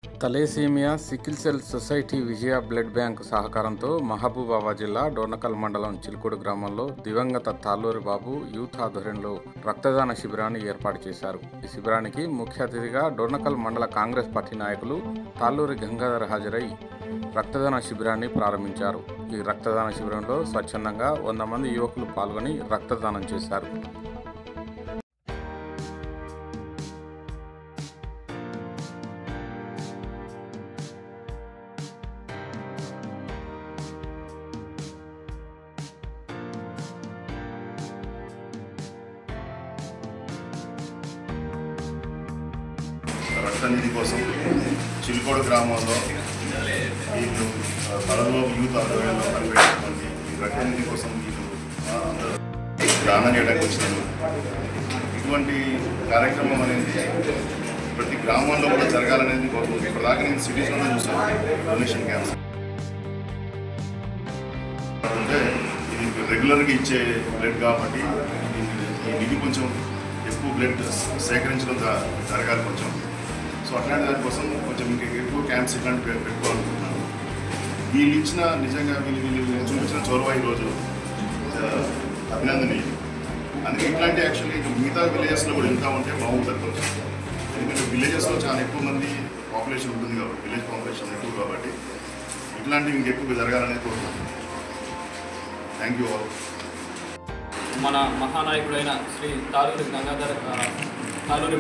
తలేసేమియా sickle cell society విజయ blood bank సహకారంతో మహబూబాబాద్ జిల్లా డోర్నకల్ మండలం చిలుకూడు గ్రామంలో దివంగత తాళ్ళూరి బాబు యూత్ ఆధ్వర్యంలో రక్తదాన శిబిరాన్ని ఏర్పాటు చేశారు. ఈ శిబిరానికి ముఖ్య అతిథిగా డోర్నకల్ మండల కాంగ్రెస్ పార్టీ నాయకులు తాళ్ళూరి గంగాధర్ హాజరై రక్తదాన శిబిరాన్ని ప్రారంభించారు. ఈ రక్తదాన శిబిరంలో స్వచ్ఛందంగా 100 మంది యువకులు పాల్గొని రక్తదానం చేశారు. రక్తనిధి కోసం చిలుకోడు గ్రామంలో వీళ్ళు కళలో యూత్ ఆధ్వర్యంలో కనిపెట్టినటువంటి రక్తనిధి కోసం వీళ్ళు అందరూ దానం చేయడానికి వచ్చినారు. ఇటువంటి కార్యక్రమం అనేది ప్రతి గ్రామంలో కూడా జరగాలనేది కోరుకుంటుంది. ఇప్పటిదాకా నేను సిటీస్లోనే చూసాను డొనేషన్ క్యాంప్స్. అంటే ఇది రెగ్యులర్గా ఇచ్చే బ్లడ్ కాబట్టి ఈ నిధి కొంచెం ఎక్కువ బ్లడ్ సేకరించడం జరగాలి కొంచెం. సో అట్లాంటి దానికోసం కొంచెం ఇంకా ఎక్కువ క్యాంప్స్ ఇట్లాంటి పెట్టుకోవాలనుకుంటున్నాను. వీళ్ళు ఇచ్చిన నిజంగా వీళ్ళు చూపించిన చొరవ ఈరోజు అభినందనీయం. అందుకే ఇట్లాంటి యాక్చువల్లీ మిగతా విలేజెస్లో కూడా ఇంకా ఉంటే బాగుంటుంది కొంచెం. ఎందుకంటే విలేజెస్లో చాలా ఎక్కువ మంది పాపులేషన్ ఉంటుంది కాబట్టి, విలేజ్ పాపులేషన్ ఎక్కువ కాబట్టి ఇట్లాంటివి ఇంకెక్కువ జరగాలనేది కోరుకుంటున్నాను. Thank you all. మన మహానాయకుడైన శ్రీ తాళ్ళూరి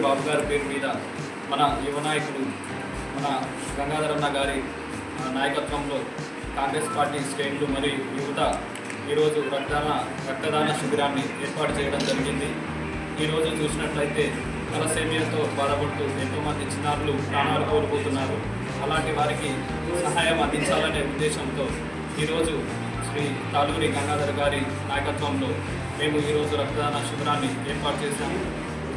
బాబు గారి పేరు మీద మన యువ నాయకుడు మన గంగాధర్ అన్న గారి నాయకత్వంలో కాంగ్రెస్ పార్టీ శ్రేణులు మరియు యువత ఈరోజు రక్తదాన శిబిరాన్ని ఏర్పాటు చేయడం జరిగింది. ఈరోజు చూసినట్లయితే తలసేమియాతో బాధపడుతూ ఎంతోమంది చిన్నారులు ప్రాణాలు కోల్పోతున్నారు. అలాంటి వారికి సహాయం అందించాలనే ఉద్దేశంతో ఈరోజు శ్రీ తాళ్ళూరి గంగాధర్ గారి నాయకత్వంలో మేము ఈరోజు రక్తదాన శిబిరాన్ని ఏర్పాటు చేశాము.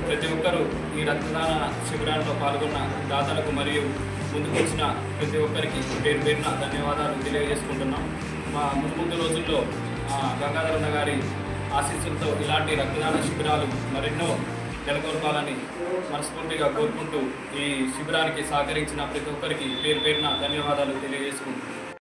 ప్రతి ఒక్కరూ ఈ రక్తదాన శిబిరాల్లో పాల్గొన్న దాతలకు మరియు ముందుకొచ్చిన ప్రతి ఒక్కరికి పేరు పేరున ధన్యవాదాలు తెలియజేసుకుంటున్నాం. మా ముందు రోజుల్లో గంగాధర్ అన్న గారి ఆశీస్సులతో ఇలాంటి రక్తదాన శిబిరాలు మరెన్నో నెలకొల్పాలని మనస్ఫూర్తిగా కోరుకుంటూ ఈ శిబిరానికి సహకరించిన ప్రతి ఒక్కరికి పేరు పేరున ధన్యవాదాలు తెలియజేసుకుంటున్నాం.